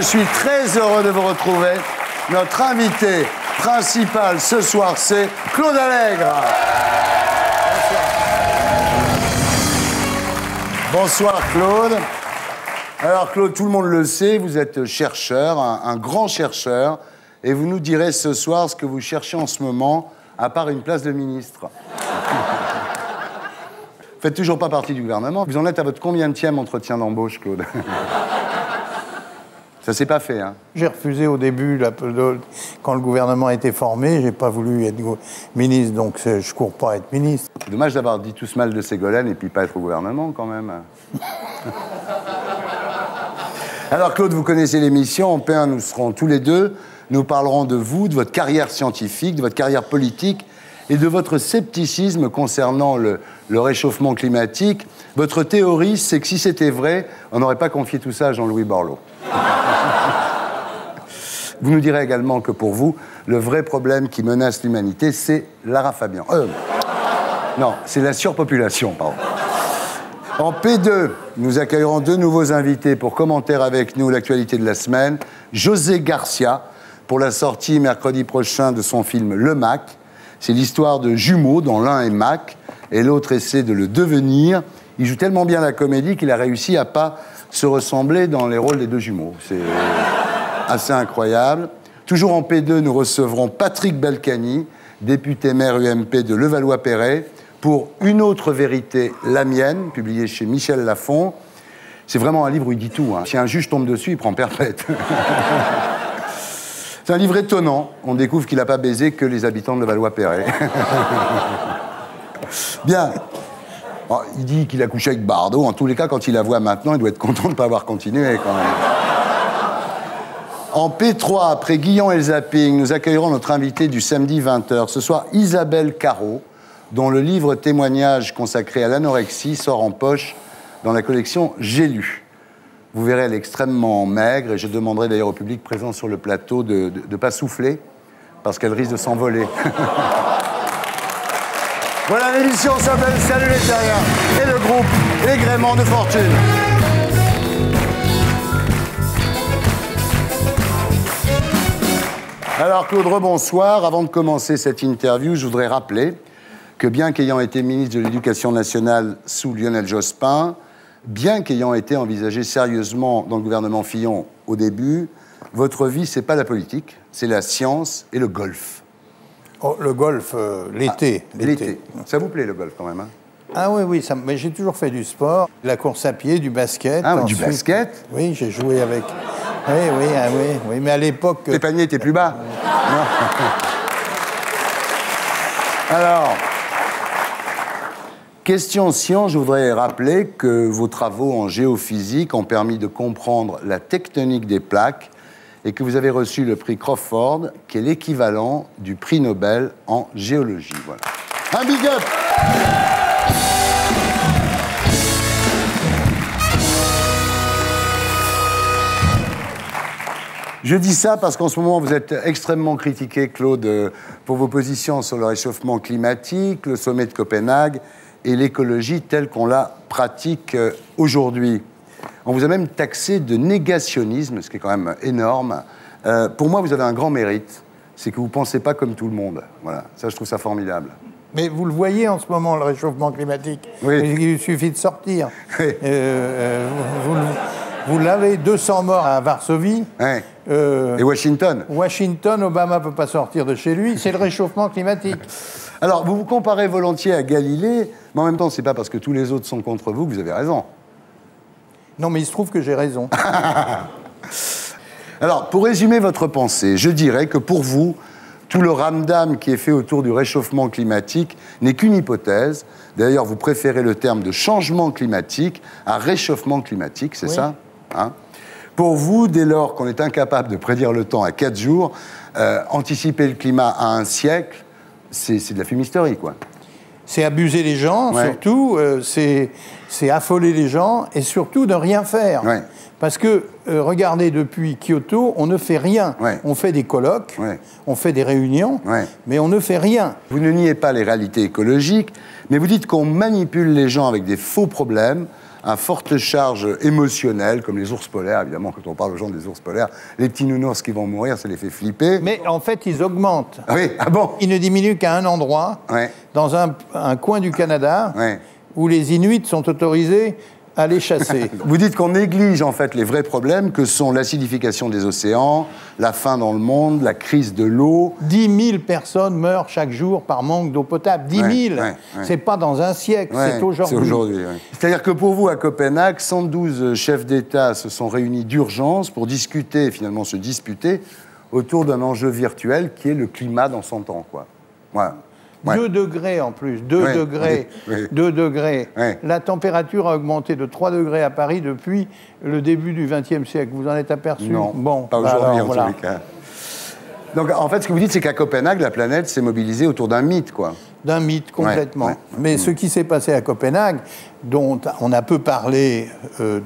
suis très heureux de vous retrouver. Notre invité principal ce soir, c'est Claude Allègre. Bonsoir Claude. Alors Claude, tout le monde le sait, vous êtes chercheur, un grand chercheur, et vous nous direz ce soir ce que vous cherchez en ce moment, à part une place de ministre. Vous faites toujours pas partie du gouvernement. Vous en êtes à votre combienième entretien d'embauche, Claude? Ça s'est pas fait, hein? J'ai refusé au début, quand le gouvernement a été formé, j'ai pas voulu être ministre, donc je cours pas à être ministre. Dommage d'avoir dit tout ce mal de Ségolène et puis pas être au gouvernement, quand même. Alors, Claude, vous connaissez l'émission. En P1, nous serons tous les deux. Nous parlerons de vous, de votre carrière scientifique, de votre carrière politique et de votre scepticisme concernant le réchauffement climatique. Votre théorie, c'est que si c'était vrai, on n'aurait pas confié tout ça à Jean-Louis Borloo. Vous nous direz également que pour vous, le vrai problème qui menace l'humanité, c'est Lara Fabian. Non, c'est la surpopulation, pardon. En P2, nous accueillerons deux nouveaux invités pour commenter avec nous l'actualité de la semaine. José Garcia, pour la sortie mercredi prochain de son film Le Mac. C'est l'histoire de jumeaux dont l'un est Mac et l'autre essaie de le devenir. Il joue tellement bien la comédie qu'il a réussi à pas se ressembler dans les rôles des deux jumeaux. C'est assez incroyable. Toujours en P2, nous recevrons Patrick Balkany, député maire UMP de Levallois-Perret, pour Une autre vérité, la mienne, publié chez Michel Lafon. C'est vraiment un livre où il dit tout, hein. Si un juge tombe dessus, il prend perpète. C'est un livre étonnant. On découvre qu'il n'a pas baisé que les habitants de Levallois-Perret. Bien. Bon, il dit qu'il a couché avec Bardot. En tous les cas, quand il la voit maintenant, il doit être content de ne pas avoir continué, quand même. En P3, après Guillon et le zapping, nous accueillerons notre invité du samedi 20h. Ce soir, Isabelle Carreau, dont le livre témoignage consacré à l'anorexie sort en poche dans la collection J'ai lu. Vous verrez, elle est extrêmement maigre, et je demanderai d'ailleurs au public présent sur le plateau de ne pas souffler, parce qu'elle risque de s'envoler. Voilà, l'émission s'appelle Salut les Terriens, et le groupe Les Gréments de Fortune. Alors Claude, rebonsoir. Avant de commencer cette interview, je voudrais rappeler que bien qu'ayant été ministre de l'Éducation nationale sous Lionel Jospin, bien qu'ayant été envisagé sérieusement dans le gouvernement Fillon au début, votre vie, c'est pas la politique, c'est la science et le golf. Oh, le golf, l'été. L'été. Ça vous plaît, le golf, quand même, hein? Ah oui, mais j'ai toujours fait du sport, de la course à pied, du basket. Ah, ensuite, du basket? Oui, j'ai joué avec... Oui, mais à l'époque... Les paniers étaient plus bas. Alors... Question science, je voudrais rappeler que vos travaux en géophysique ont permis de comprendre la tectonique des plaques et que vous avez reçu le prix Crawford, qui est l'équivalent du prix Nobel en géologie. Voilà. Un big up! Je dis ça parce qu'en ce moment, vous êtes extrêmement critiqué, Claude, pour vos positions sur le réchauffement climatique, le sommet de Copenhague et l'écologie telle qu'on la pratique aujourd'hui. On vous a même taxé de négationnisme, ce qui est quand même énorme. Pour moi, vous avez un grand mérite, c'est que vous ne pensez pas comme tout le monde. Voilà, ça, je trouve ça formidable. Mais vous le voyez en ce moment, le réchauffement climatique. Oui. Il suffit de sortir. Oui. Vous l'avez, 200 morts à Varsovie. Ouais. Et Washington. Washington, Obama ne peut pas sortir de chez lui, c'est le réchauffement climatique. Alors, vous vous comparez volontiers à Galilée, mais en même temps, c'est pas parce que tous les autres sont contre vous que vous avez raison. Non, mais il se trouve que j'ai raison. Alors, pour résumer votre pensée, je dirais que pour vous, tout le ramdam qui est fait autour du réchauffement climatique n'est qu'une hypothèse. D'ailleurs, vous préférez le terme de changement climatique à réchauffement climatique, c'est ça, hein? Pour vous, dès lors qu'on est incapable de prédire le temps à 4 jours, anticiper le climat à 1 siècle, c'est de la fumisterie, quoi. C'est abuser les gens, surtout, c'est affoler les gens, et surtout de rien faire. Ouais. Parce que, regardez, depuis Kyoto, on ne fait rien. Ouais. On fait des colloques, Ouais. on fait des réunions, Ouais. mais on ne fait rien. Vous ne niez pas les réalités écologiques, mais vous dites qu'on manipule les gens avec des faux problèmes, à forte charge émotionnelle, comme les ours polaires, évidemment, quand on parle aux gens des ours polaires, les petits nounours qui vont mourir, ça les fait flipper. Mais en fait, ils augmentent. Ah oui, ah bon? Ils ne diminuent qu'à un endroit, dans un coin du Canada, où les Inuits sont autorisés à les chasser. Vous dites qu'on néglige en fait les vrais problèmes que sont l'acidification des océans, la faim dans le monde, la crise de l'eau. 10 000 personnes meurent chaque jour par manque d'eau potable. 10 000 C'est pas dans un siècle, c'est aujourd'hui. C'est aujourd'hui, C'est-à-dire que pour vous, à Copenhague, 112 chefs d'État se sont réunis d'urgence pour discuter, finalement se disputer, autour d'un enjeu virtuel qui est le climat dans 100 ans, quoi. Voilà. 2 degrés en plus, 2 degrés. 2 degrés. La température a augmenté de 3 degrés à Paris depuis le début du XXe siècle. Vous en êtes aperçu? Non, bon, pas aujourd'hui en tous les cas. Donc en fait, ce que vous dites, c'est qu'à Copenhague, la planète s'est mobilisée autour d'un mythe, quoi. D'un mythe, complètement. Mais ce qui s'est passé à Copenhague, dont on a peu parlé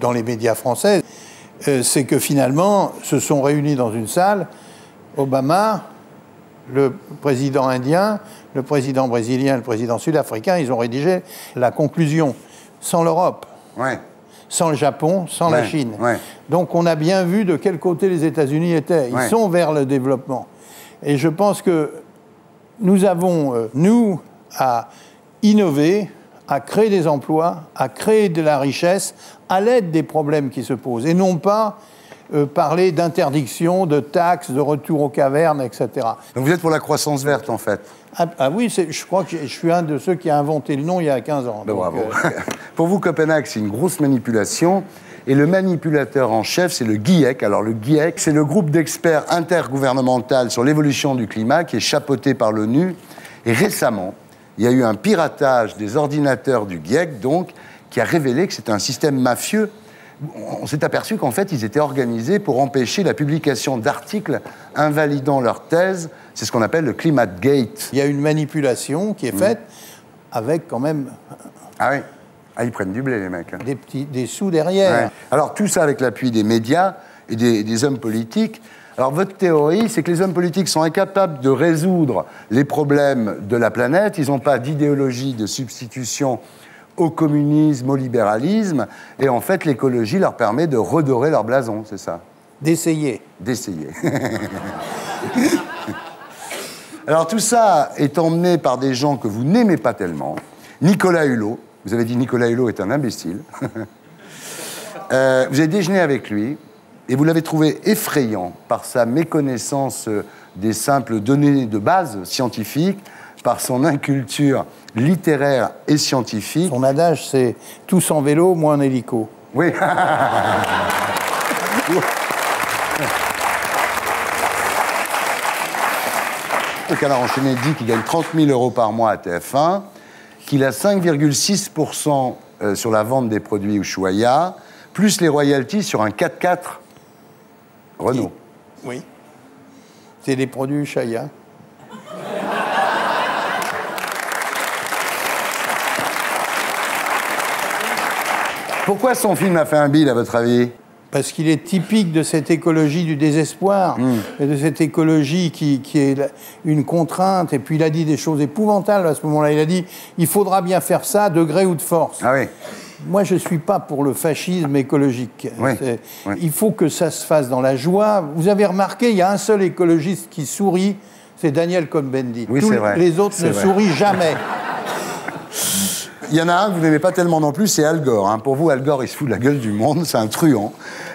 dans les médias français, c'est que finalement, se sont réunis dans une salle Obama, le président indien, le président brésilien, le président sud-africain, ils ont rédigé la conclusion. Sans l'Europe, sans le Japon, sans la Chine. Donc on a bien vu de quel côté les États-Unis étaient. Ils sont vers le développement. Et je pense que nous avons, nous, à innover, à créer des emplois, à créer de la richesse à l'aide des problèmes qui se posent. Et non pas parler d'interdiction, de taxes, de retour aux cavernes, etc. Donc vous êtes pour la croissance verte, en fait? Ah oui, je crois que je suis un de ceux qui a inventé le nom il y a 15 ans. Donc, bravo. Pour vous, Copenhague, c'est une grosse manipulation. Et le manipulateur en chef, c'est le GIEC. Alors le GIEC, c'est le groupe d'experts intergouvernemental sur l'évolution du climat qui est chapeauté par l'ONU. Et récemment, il y a eu un piratage des ordinateurs du GIEC, donc, qui a révélé que c'était un système mafieux. On s'est aperçu qu'en fait, ils étaient organisés pour empêcher la publication d'articles invalidant leur thèse. C'est ce qu'on appelle le Climate Gate. Il y a une manipulation qui est faite avec quand même... Ah oui. Ah, ils prennent du blé, les mecs. Des sous derrière. Alors, tout ça avec l'appui des médias et des hommes politiques. Alors, votre théorie, c'est que les hommes politiques sont incapables de résoudre les problèmes de la planète. Ils n'ont pas d'idéologie de substitution au communisme, au libéralisme. Et en fait, l'écologie leur permet de redorer leur blason, c'est ça? D'essayer. D'essayer. Alors, tout ça est emmené par des gens que vous n'aimez pas tellement. Nicolas Hulot. Vous avez dit Nicolas Hulot est un imbécile. Vous avez déjeuné avec lui et vous l'avez trouvé effrayant par sa méconnaissance des simples données de base scientifiques, par son inculture littéraire et scientifique. Son adage, c'est « tous en vélo, moi en hélico ». Oui. Le Canard enchaîné dit qu'il gagne 30 000 € par mois à TF1, qu'il a 5,6% sur la vente des produits Ushuaïa, plus les royalties sur un 4x4 Renault. Oui. C'est des produits Ushuaïa. Pourquoi son film a fait un bide, à votre avis? Parce qu'il est typique de cette écologie du désespoir, et de cette écologie qui est une contrainte. Et puis il a dit des choses épouvantables à ce moment-là. Il a dit « il faudra bien faire ça, de gré ou de force ». Ah oui. Moi, je ne suis pas pour le fascisme écologique. Il faut que ça se fasse dans la joie. Vous avez remarqué, il y a un seul écologiste qui sourit, c'est Daniel Cohn-Bendit. Oui, c'est vrai. Les autres ne sourient jamais. Il y en a un que vous n'aimez pas tellement non plus, c'est Al Gore. Hein. Pour vous, Al Gore, il se fout de la gueule du monde, c'est un truand.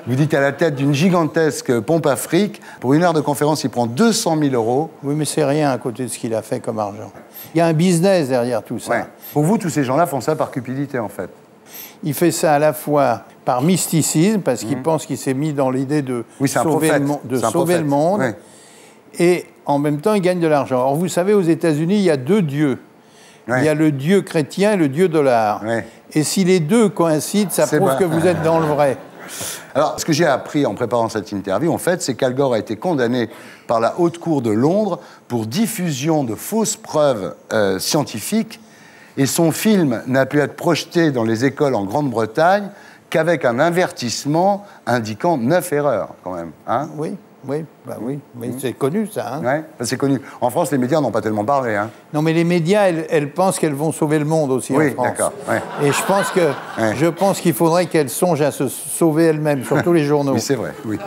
Vous dites à la tête d'une gigantesque pompe à fric. Pour 1 heure de conférence, il prend 200 000 €. Oui, mais c'est rien à côté de ce qu'il a fait comme argent. Il y a un business derrière tout ça. Pour vous, tous ces gens-là font ça par cupidité, en fait. Il fait ça à la fois par mysticisme, parce qu'il pense qu'il s'est mis dans l'idée de sauver le monde, et en même temps, il gagne de l'argent. Or, vous savez, aux États-Unis, il y a 2 dieux. Il y a le dieu chrétien et le dieu dollar. Et si les deux coïncident, ça prouve que vous êtes dans le vrai. Alors, ce que j'ai appris en préparant cette interview, en fait, c'est qu'Al Gore a été condamné par la Haute Cour de Londres pour diffusion de fausses preuves scientifiques. Et son film n'a pu être projeté dans les écoles en Grande-Bretagne qu'avec un avertissement indiquant 9 erreurs, quand même. Hein? Oui. Oui, bah oui, mais c'est connu ça. Hein. Ouais, c'est connu. En France, les médias n'ont pas tellement parlé. Hein. Non, mais les médias, elles pensent qu'elles vont sauver le monde aussi en France. Oui, d'accord. Ouais. Et je pense qu'il faudrait qu'elles songent à se sauver elles-mêmes, surtout les journaux. Oui, c'est vrai, oui.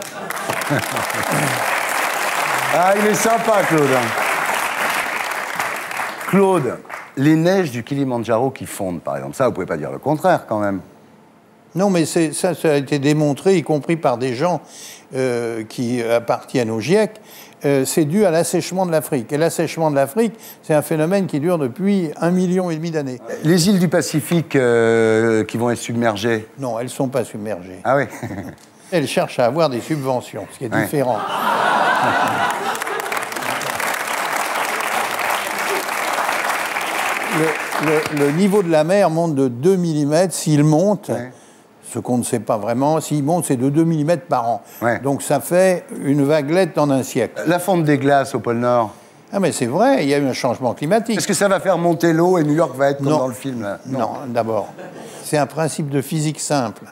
Ah, il est sympa, Claude. Claude, les neiges du Kilimandjaro qui fondent, par exemple, ça, vous pouvez pas dire le contraire, quand même. Non, mais ça a été démontré, y compris par des gens qui appartiennent au GIEC. C'est dû à l'assèchement de l'Afrique. Et l'assèchement de l'Afrique, c'est un phénomène qui dure depuis 1,5 million d'années. Les îles du Pacifique qui vont être submergées? Non, elles ne sont pas submergées. Ah oui. Elles cherchent à avoir des subventions, ce qui est différent. Le niveau de la mer monte de 2 mm. S'il monte, ce qu'on ne sait pas vraiment, s'il monte, c'est de 2 mm par an. Ouais. Donc ça fait une vaguelette en un siècle. La fonte des glaces au pôle Nord? Ah mais c'est vrai, il y a eu un changement climatique. Est-ce que ça va faire monter l'eau et New York va être comme dans le film là? Non, d'abord. C'est un principe de physique simple.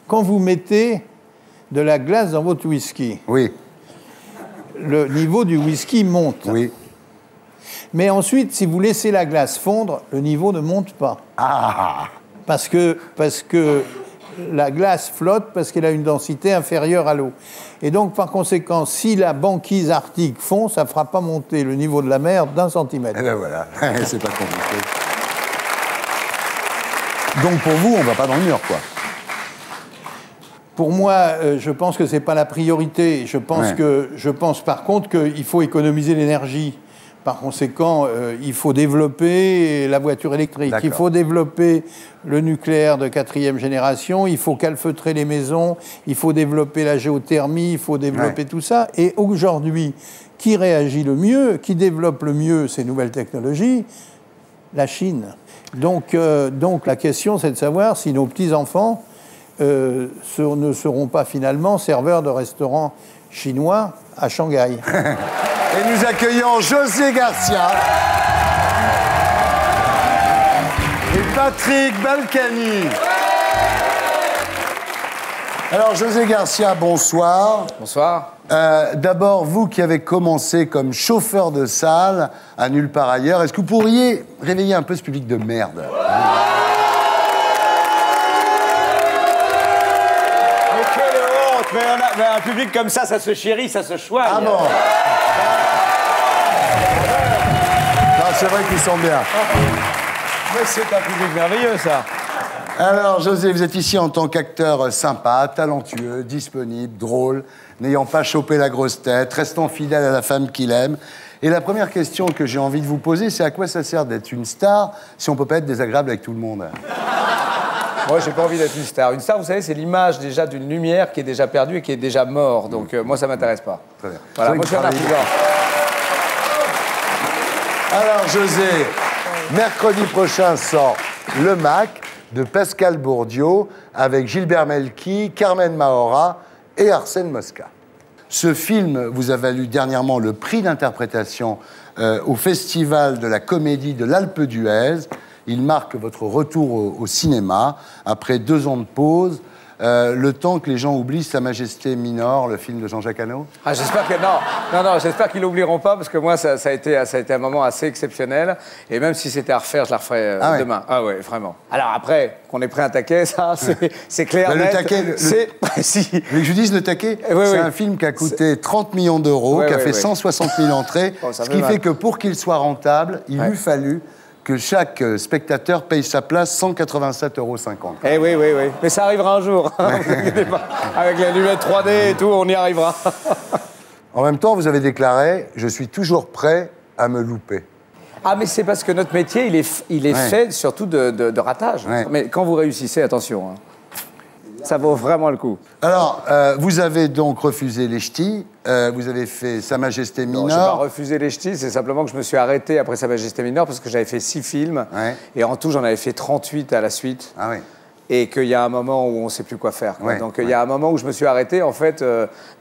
Quand vous mettez de la glace dans votre whisky, oui, le niveau du whisky monte. oui. Mais ensuite, si vous laissez la glace fondre, le niveau ne monte pas. Ah. Parce que la glace flotte, parce qu'elle a une densité inférieure à l'eau. Et donc, par conséquent, si la banquise arctique fond, ça ne fera pas monter le niveau de la mer d'1 centimètre. Eh ben voilà, c'est pas compliqué. Donc pour vous, on va pas dans le mur, quoi. Pour moi, je pense que ce n'est pas la priorité. Je pense par contre qu'il faut économiser l'énergie. Par conséquent, il faut développer la voiture électrique, il faut développer le nucléaire de 4e génération, il faut calfeutrer les maisons, il faut développer la géothermie, il faut développer tout ça. Et aujourd'hui, qui réagit le mieux, qui développe le mieux ces nouvelles technologies? La Chine. Donc la question, c'est de savoir si nos petits-enfants ne seront pas finalement serveurs de restaurants chinois à Shanghai. Et nous accueillons José Garcia et Patrick Balkany. Alors, José Garcia, bonsoir. Bonsoir. D'abord, vous qui avez commencé comme chauffeur de salle à nulle part ailleurs, est-ce que vous pourriez réveiller un peu ce public de merde? Mais un public comme ça se chérit, ça se choigne. Ah bon? Non, c'est vrai qu'ils sont bien. Mais c'est un public merveilleux, ça. Alors, José, vous êtes ici en tant qu'acteur sympa, talentueux, disponible, drôle, n'ayant pas chopé la grosse tête, restant fidèle à la femme qu'il aime. Et la première question que j'ai envie de vous poser, c'est à quoi ça sert d'être une star si on peut pas être désagréable avec tout le monde? Moi, j'ai pas envie d'être une star. Une star, vous savez, c'est l'image déjà d'une lumière qui est déjà perdue et qui est déjà morte. Donc, moi, ça m'intéresse pas. Très bien. Voilà, moi, je suis un artisan. Alors, José, mercredi prochain sort Le Mac de Pascal Bourdieu avec Gilbert Melki, Carmen Mahora et Arsène Mosca. Ce film vous a valu dernièrement le prix d'interprétation au Festival de la Comédie de l'Alpe d'Huez. Il marque votre retour au cinéma après 2 ans de pause. Le temps que les gens oublient Sa Majesté Minor, le film de Jean-Jacques Hano? Ah, j'espère que... Non, j'espère qu'ils l'oublieront pas, parce que moi, ça a été un moment assez exceptionnel. Et même si c'était à refaire, je la referai demain. Ah ouais, vraiment. Alors après, qu'on ait pris un taquet, ça, c'est clair, net. Le taquet... C'est précis. Vous voulez que je vous dise le taquet? C'est un film qui a coûté 30 millions d'euros, qui a fait 160 000 entrées, ce qui fait que pour qu'il soit rentable, il eût fallu que chaque spectateur paye sa place 187,50 €. Eh oui. Mais ça arrivera un jour. Vous inquiétez pas. Avec la lunette 3D et tout, on y arrivera. En même temps, vous avez déclaré « Je suis toujours prêt à me louper ». Ah, mais c'est parce que notre métier, il est fait surtout de ratage. Mais quand vous réussissez, attention, ça vaut vraiment le coup. Alors, vous avez donc refusé les ch'tis, vous avez fait Sa Majesté Minor. Non, je n'ai pas refusé les ch'tis, c'est simplement que je me suis arrêté après Sa Majesté Minor parce que j'avais fait 6 films. Et en tout, j'en avais fait 38 à la suite. Ah oui. et qu'il y a un moment où on ne sait plus quoi faire. Ouais, donc il y a un moment où je me suis arrêté. En fait,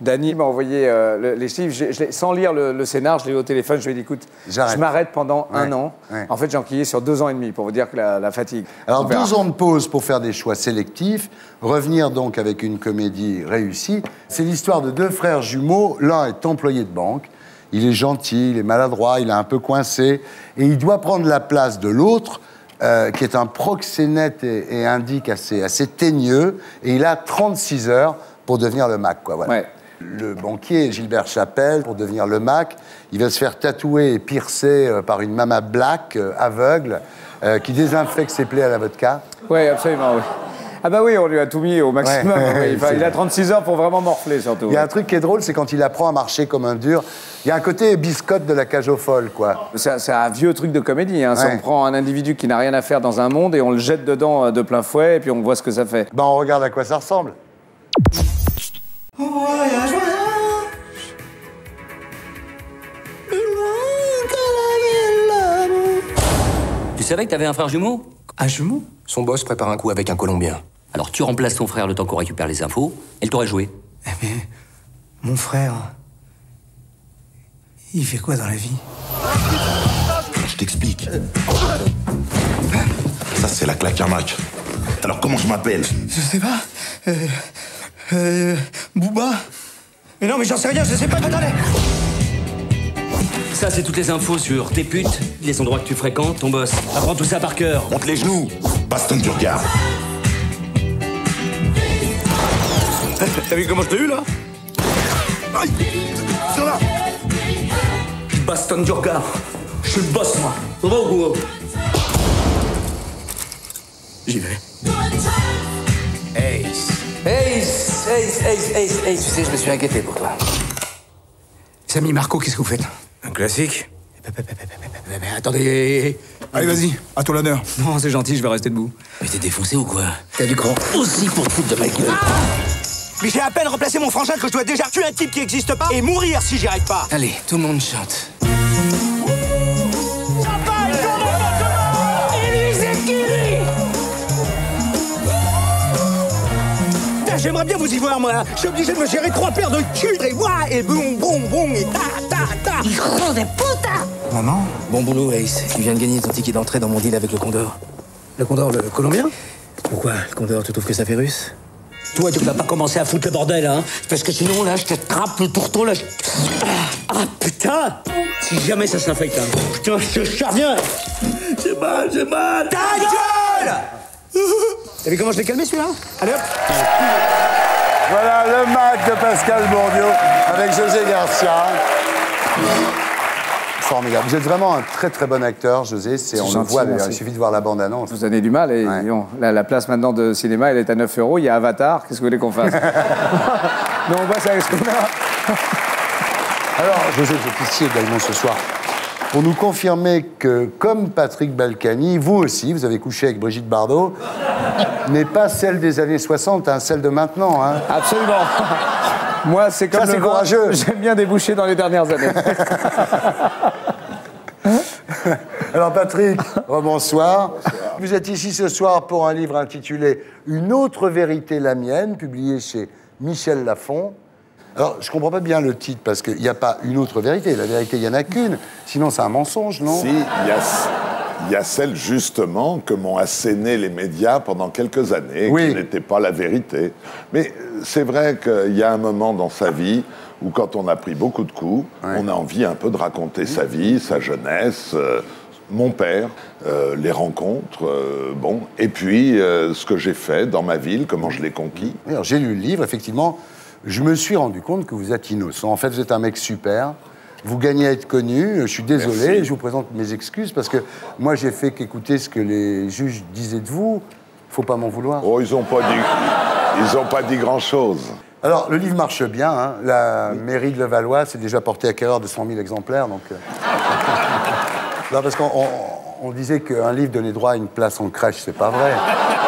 Dany m'a envoyé les chiffres. Sans lire le scénar, je l'ai eu au téléphone. Je lui ai dit, écoute, je m'arrête pendant un an. Ouais. En fait, j'ai enquillé sur 2 ans et demi pour vous dire que la fatigue. Alors 2 ans de pause pour faire des choix sélectifs. Revenir donc avec une comédie réussie. C'est l'histoire de 2 frères jumeaux. L'un est employé de banque. Il est gentil, il est maladroit, il est un peu coincé. Et il doit prendre la place de l'autre, qui est un proxénète et indique assez teigneux, et il a 36 heures pour devenir le Mac, quoi, voilà. Ouais. Le banquier, Gilbert Chapelle, pour devenir le Mac, il va se faire tatouer et piercer par une mama black, aveugle, qui désinfecte ses plaies à la vodka. Oui, absolument, oui. Ah bah oui, on lui a tout mis au maximum. Ouais, il a 36 heures pour vraiment morfler, surtout. Il y a un truc qui est drôle, c'est quand il apprend à marcher comme un dur. Il y a un côté biscotte de la cage aux folles, quoi. C'est un vieux truc de comédie. Hein. Ouais. On prend un individu qui n'a rien à faire dans un monde et on le jette dedans de plein fouet et puis on voit ce que ça fait. Ben, on regarde à quoi ça ressemble. Voyage, voyage. Tu savais que t'avais un frère jumeau? Un jumeau? Son boss prépare un coup avec un Colombien. Alors tu remplaces ton frère le temps qu'on récupère les infos, elle t'aurait joué. Eh mais, mon frère, il fait quoi dans la vie? Je t'explique. Ça, c'est la claque à Mac. Alors, comment je m'appelle? Je sais pas. Booba? Mais non, mais j'en sais rien, je sais pas, attendez. Ça, c'est toutes les infos sur tes putes, les endroits que tu fréquentes, ton boss. Apprends tout ça par cœur. Monte les genoux. Baston du regard. T'as vu comment je t'ai eu, là? Aïe! Sur là! Baston du regard. Je suis le boss, moi. On va au bout. J'y vais. Ace, tu sais, je me suis inquiété pour toi. Samy, Marco, qu'est-ce que vous faites? Un classique. Mais attendez... Allez, vas-y, à toi l'honneur. Non, c'est gentil, je vais rester debout. Mais t'es défoncé ou quoi? T'as du cran. Aussi pour te foutre de ma gueule. Mais j'ai à peine remplacé mon frangin que je dois déjà tuer un type qui n'existe pas et mourir si j'y arrive pas. Allez, tout le monde chante. J'aimerais bien vous y voir, moi. Je suis obligé de me gérer 3 paires de cul, et ouah, et boum, boum, boum, et ta. Hijo de puta! Maman? Bon boulot, Ace. Tu viens de gagner ton ticket d'entrée dans mon deal avec le Condor. Le Condor, le Colombien? Pourquoi, le Condor, tu trouves que ça fait russe? Toi, tu vas pas commencer à foutre le bordel, hein? Parce que sinon, là, je te trappe le tourteau, là. Ah, putain! Si jamais ça s'infecte, hein. Putain, je te charviens! J'ai mal! Ta gueule! T'as vu comment je l'ai calmé, celui-là? Allez, hop! Voilà le Mac de Pascal Bourdieu avec José Garcia. Formidable. Vous êtes vraiment un très très bon acteur, José. On le voit, il suffit de voir la bande-annonce. Vous avez du mal. Et disons, la place maintenant de cinéma, elle est à 9 €. Il y a Avatar. Qu'est-ce que vous voulez qu'on fasse? Non, on passe avec ce qu'on a. Alors, José, vous êtes ici également ce soir pour nous confirmer que, comme Patrick Balkany, vous aussi, vous avez couché avec Brigitte Bardot, mais pas celle des années 60, hein, celle de maintenant. Hein. Absolument. Moi, c'est comme ça, c'est courageux. J'aime bien déboucher dans les dernières années. Alors, Patrick, bonsoir. Vous êtes ici ce soir pour un livre intitulé « Une autre vérité, la mienne », publié chez Michel Lafon. Alors, je comprends pas bien le titre, parce qu'il n'y a pas une autre vérité. La vérité, il n'y en a qu'une. Sinon, c'est un mensonge, non? Si, il y a celle, justement, que m'ont asséné les médias pendant quelques années, qui n'était pas la vérité. Mais c'est vrai qu'il y a un moment dans sa vie où, quand on a pris beaucoup de coups, on a envie un peu de raconter sa vie, sa jeunesse, mon père, les rencontres, et puis ce que j'ai fait dans ma ville, comment je l'ai conquis. Alors, j'ai lu le livre, effectivement. Je me suis rendu compte que vous êtes innocent. En fait, vous êtes un mec super. Vous gagnez à être connu. Je suis désolé. Merci. Je vous présente mes excuses parce que moi, j'ai fait qu'écouter ce que les juges disaient de vous. Faut pas m'en vouloir. Oh, ils ont pas dit grand-chose. Alors, le livre marche bien. Hein. La mairie de Levallois s'est déjà portée acquéreur de 100 000 exemplaires. Donc, non, parce qu'on disait qu'un livre donnait droit à une place en crèche. C'est pas vrai.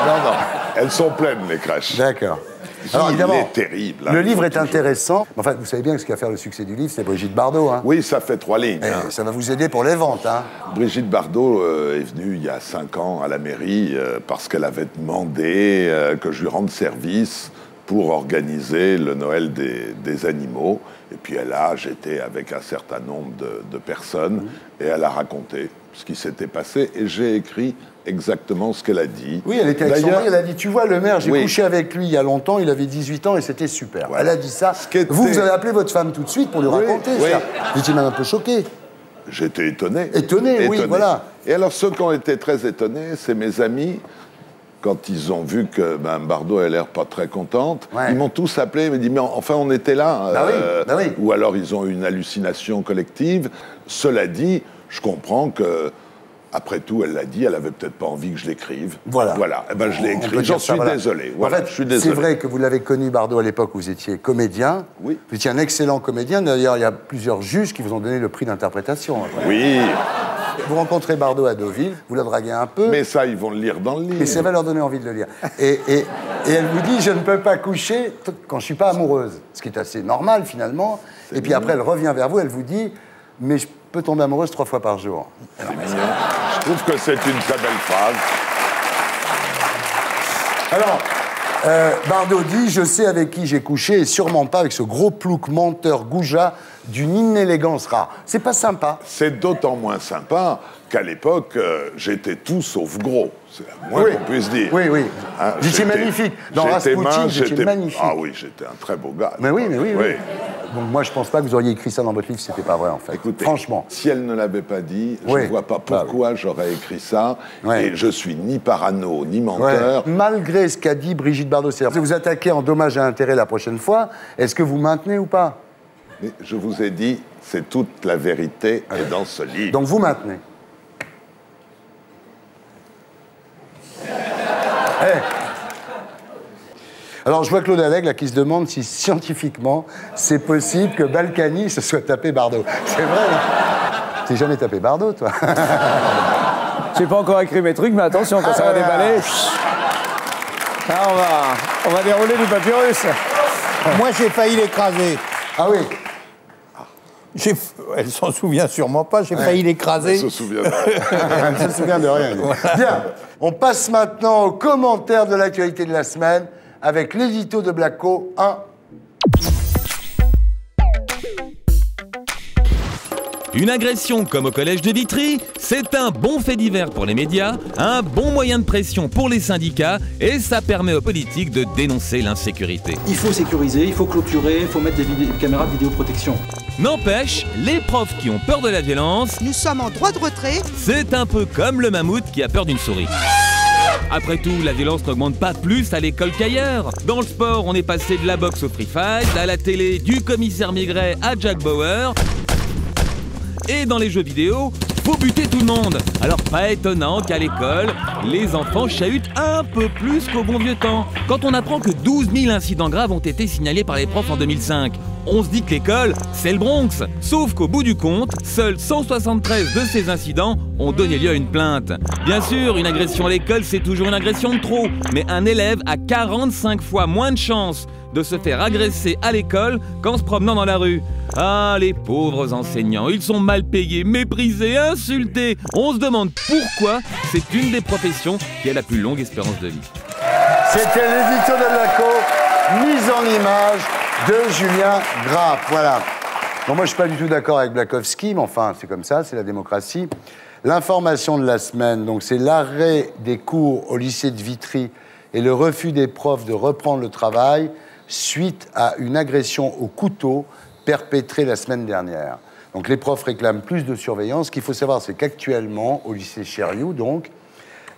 Non. Elles sont pleines, les crèches. D'accord. Alors, évidemment, il est terrible. Le livre est intéressant. Enfin, vous savez bien que ce qui va faire le succès du livre, c'est Brigitte Bardot. Hein. Oui, ça fait 3 lignes. Hein. Ça va vous aider pour les ventes. Hein. Brigitte Bardot est venue il y a 5 ans à la mairie parce qu'elle avait demandé que je lui rende service pour organiser le Noël des animaux. Et puis j'étais avec un certain nombre de personnes et elle a raconté ce qui s'était passé et j'ai écrit exactement ce qu'elle a dit. Oui, elle était avec son mari, elle a dit, tu vois, le maire, j'ai couché avec lui il y a longtemps, il avait 18 ans et c'était super. Voilà. Elle a dit ça. Vous avez appelé votre femme tout de suite pour lui raconter ça. Vous étiez même un peu choqué. J'étais étonné. Étonné, oui, voilà. Et alors, ceux qui ont été très étonnés, c'est mes amis. Quand ils ont vu que Mme Bardot a l'air pas très contente, ils m'ont tous appelé, ils m'ont dit, mais enfin, on était là. Oui. Ou alors, ils ont eu une hallucination collective. Cela dit, je comprends que, après tout, elle l'a dit, elle avait peut-être pas envie que je l'écrive. Voilà. Eh ben, je l'ai écrit. J'en suis désolé. Voilà, en fait, c'est vrai que vous l'avez connu, Bardot, à l'époque où vous étiez comédien. Oui. Vous étiez un excellent comédien. D'ailleurs, il y a plusieurs juges qui vous ont donné le prix d'interprétation. Oui. Vous rencontrez Bardot à Deauville, vous la draguez un peu. Mais ça, ils vont le lire dans le livre. Et ça va leur donner envie de le lire. Et elle vous dit, je ne peux pas coucher quand je ne suis pas amoureuse. Ce qui est assez normal, finalement. Et puis après, elle revient vers vous, elle vous dit, mais je peux tomber amoureuse 3 fois par jour. C'est mignon. Je trouve que c'est une très belle phrase. Alors, Bardot dit, je sais avec qui j'ai couché et sûrement pas avec ce gros plouc menteur goujat d'une inélégance rare. C'est pas sympa. C'est d'autant moins sympa qu'à l'époque, j'étais tout sauf gros. C'est le moins qu'on puisse dire. Oui. Hein, j'étais magnifique. Dans Rasputin, j'étais magnifique. Ah oui, j'étais un très beau gars. Mais oui. Donc moi, je pense pas que vous auriez écrit ça dans votre livre, c'était pas vrai en fait. Écoutez, franchement. Si elle ne l'avait pas dit, je ne vois pas pourquoi j'aurais écrit ça. Et je suis ni parano, ni menteur. Malgré ce qu'a dit Brigitte Bardot, c'est-à-dire que vous attaquez en dommages et intérêts la prochaine fois, est-ce que vous maintenez ou pas? Mais je vous ai dit, c'est toute la vérité est dans ce livre. Donc vous maintenez. Alors, je vois Claude Allègre là, qui se demande si scientifiquement, c'est possible que Balkany se soit tapé Bardot. C'est vrai, là. T'es jamais tapé Bardot, toi? J'ai pas encore écrit mes trucs, mais attention, quand ça va déballer... Là, on va dérouler du papyrus. Moi, j'ai failli l'écraser. Ah oui. Elle s'en souvient sûrement pas, j'ai failli l'écraser. Elle se souvient de rien. Elle se souvient de rien. Bien, on passe maintenant aux commentaires de l'actualité de la semaine avec l'édito de Blacko 1. Une agression comme au collège de Vitry, c'est un bon fait divers pour les médias, un bon moyen de pression pour les syndicats et ça permet aux politiques de dénoncer l'insécurité. Il faut sécuriser, il faut clôturer, il faut mettre des caméras de vidéoprotection. N'empêche, les profs qui ont peur de la violence... Nous sommes en droit de retrait. C'est un peu comme le mammouth qui a peur d'une souris. Après tout, la violence n'augmente pas plus à l'école qu'ailleurs. Dans le sport, on est passé de la boxe au free fight, à la télé, du commissaire Maigret à Jack Bauer. Et dans les jeux vidéo, faut buter tout le monde. Alors pas étonnant qu'à l'école, les enfants chahutent un peu plus qu'au bon vieux temps. Quand on apprend que 12 000 incidents graves ont été signalés par les profs en 2005, on se dit que l'école, c'est le Bronx. Sauf qu'au bout du compte, seuls 173 de ces incidents ont donné lieu à une plainte. Bien sûr, une agression à l'école, c'est toujours une agression de trop. Mais un élève a 45 fois moins de chances de se faire agresser à l'école qu'en se promenant dans la rue. Ah, les pauvres enseignants, ils sont mal payés, méprisés, insultés. On se demande pourquoi c'est une des professions qui a la plus longue espérance de vie. C'était l'édito de Blacko, mise en image de Julien Grapp. Voilà. Bon, moi, je ne suis pas du tout d'accord avec Blakowski, mais enfin, c'est comme ça, c'est la démocratie. L'information de la semaine, donc, c'est l'arrêt des cours au lycée de Vitry et le refus des profs de reprendre le travail suite à une agression au couteau perpétrée la semaine dernière. Donc les profs réclament plus de surveillance. Ce qu'il faut savoir, c'est qu'actuellement, au lycée Chériou, donc,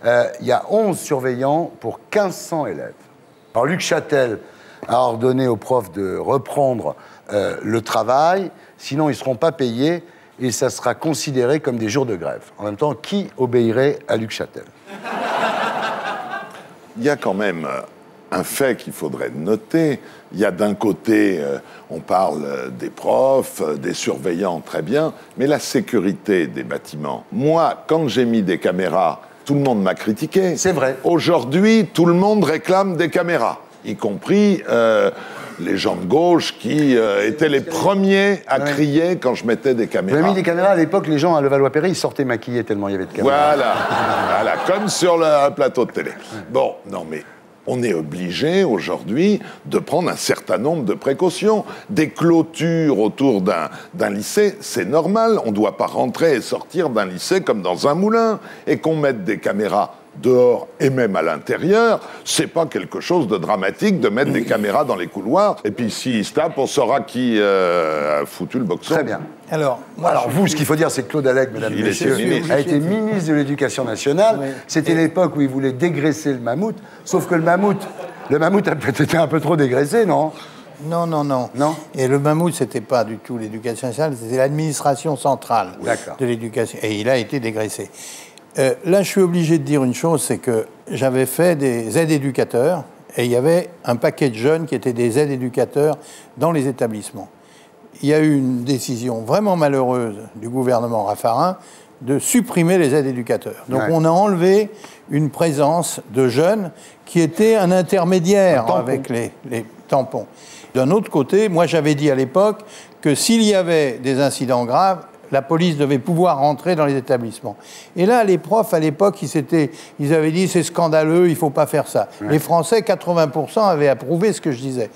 il y a 11 surveillants pour 1500 élèves. Alors Luc Châtel a ordonné aux profs de reprendre le travail, sinon ils ne seront pas payés et ça sera considéré comme des jours de grève. En même temps, qui obéirait à Luc Châtel? Il y a quand même un fait qu'il faudrait noter. Il y a d'un côté, on parle des profs, des surveillants, très bien, mais la sécurité des bâtiments. Moi, quand j'ai mis des caméras, tout le monde m'a critiqué. C'est vrai. Aujourd'hui, tout le monde réclame des caméras. y compris les gens de gauche qui étaient les premiers à crier quand je mettais des caméras. Vous avez mis des caméras à l'époque, les gens à Levallois-Perret, ils sortaient maquillés tellement il y avait de caméras. Voilà, comme sur le plateau de télé. Bon, non mais... On est obligé aujourd'hui de prendre un certain nombre de précautions. Des clôtures autour d'un lycée, c'est normal. On ne doit pas rentrer et sortir d'un lycée comme dans un moulin. Et qu'on mette des caméras dehors et même à l'intérieur, c'est pas quelque chose de dramatique de mettre des caméras dans les couloirs. Et puis s'ils se tapent, on saura qui a foutu le boxon. Très bien. Alors vous, ce qu'il faut dire, c'est que Claude Allègre, mesdames et messieurs, a été ministre de l'Éducation nationale. Oui. C'était l'époque où il voulait dégraisser le mammouth. Sauf que le mammouth a peut-être été un peu trop dégraissé, non ? Non. Et le mammouth, c'était pas du tout l'Éducation nationale, c'était l'administration centrale de l'Éducation. Et il a été dégraissé. Là, je suis obligé de dire une chose, c'est que j'avais fait des aides-éducateurs et il y avait un paquet de jeunes qui étaient des aides-éducateurs dans les établissements. Il y a eu une décision vraiment malheureuse du gouvernement Raffarin de supprimer les aides-éducateurs. Donc on a enlevé une présence de jeunes qui étaient un intermédiaire avec les tampons. D'un autre côté, moi j'avais dit à l'époque que s'il y avait des incidents graves, la police devait pouvoir rentrer dans les établissements. Et là, les profs, à l'époque, ils avaient dit c'est scandaleux, il ne faut pas faire ça. Ouais. Les Français, 80% avaient approuvé ce que je disais.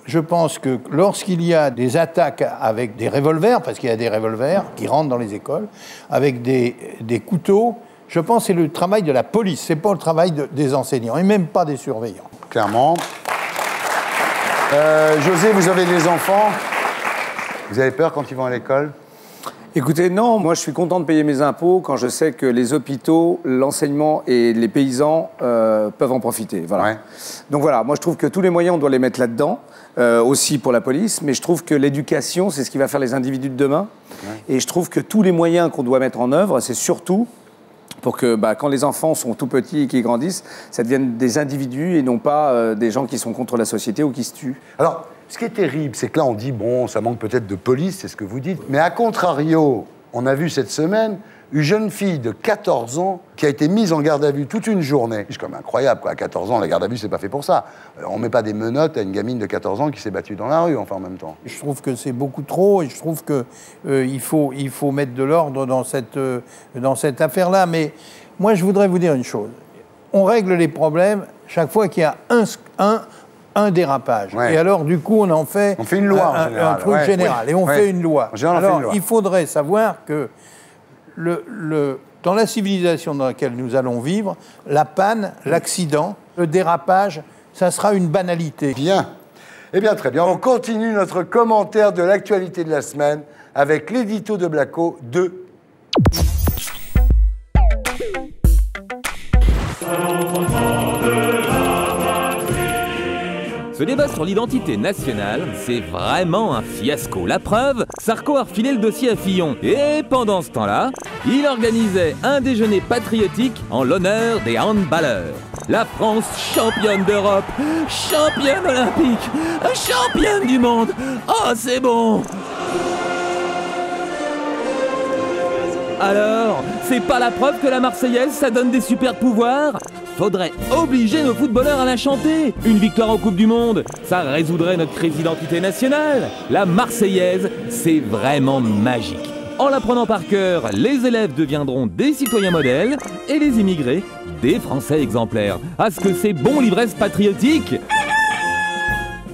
Je pense que lorsqu'il y a des attaques avec des revolvers, parce qu'il y a des revolvers qui rentrent dans les écoles, avec des couteaux, je pense que c'est le travail de la police, c'est pas le travail des enseignants, et même pas des surveillants. Clairement. José, vous avez des enfants. Vous avez peur quand ils vont à l'école ? Écoutez, non, moi je suis content de payer mes impôts quand je sais que les hôpitaux, l'enseignement et les paysans peuvent en profiter. Voilà. Ouais. Donc voilà, moi je trouve que tous les moyens, on doit les mettre là-dedans, aussi pour la police, mais je trouve que l'éducation, c'est ce qui va faire les individus de demain. Ouais. Et je trouve que tous les moyens qu'on doit mettre en œuvre, c'est surtout pour que quand les enfants sont tout petits et qu'ils grandissent, ça devienne des individus et non pas des gens qui sont contre la société ou qui se tuent. Alors, ce qui est terrible, c'est que là, on dit, bon, ça manque peut-être de police, c'est ce que vous dites. Mais à contrario, on a vu cette semaine une jeune fille de 14 ans qui a été mise en garde à vue toute une journée. C'est quand même incroyable, quoi. À 14 ans, la garde à vue, c'est pas fait pour ça. On met pas des menottes à une gamine de 14 ans qui s'est battue dans la rue, enfin, en même temps. Je trouve que c'est beaucoup trop et je trouve qu'il faut mettre de l'ordre dans cette affaire-là. Mais moi, je voudrais vous dire une chose. On règle les problèmes chaque fois qu'il y a un dérapage. Ouais. Et alors, du coup, on en fait... On fait une loi, en général. Un truc général. Et on fait une loi. Alors, il faudrait savoir que dans la civilisation dans laquelle nous allons vivre, la panne, l'accident, le dérapage, ça sera une banalité. Bien. Eh bien, très bien. On continue notre commentaire de l'actualité de la semaine avec l'édito de Blacko 2. Ce débat sur l'identité nationale, c'est vraiment un fiasco. La preuve, Sarko a refilé le dossier à Fillon. Et pendant ce temps-là, il organisait un déjeuner patriotique en l'honneur des handballeurs. La France, championne d'Europe, championne olympique, championne du monde. Oh, c'est bon! Alors, c'est pas la preuve que la Marseillaise, ça donne des super pouvoirs? Faudrait obliger nos footballeurs à la chanter. Une victoire en Coupe du Monde, ça résoudrait notre crise d'identité nationale. La Marseillaise, c'est vraiment magique. En l'apprenant par cœur, les élèves deviendront des citoyens modèles et les immigrés, des Français exemplaires. Ah, ce que c'est bon l'ivresse patriotique!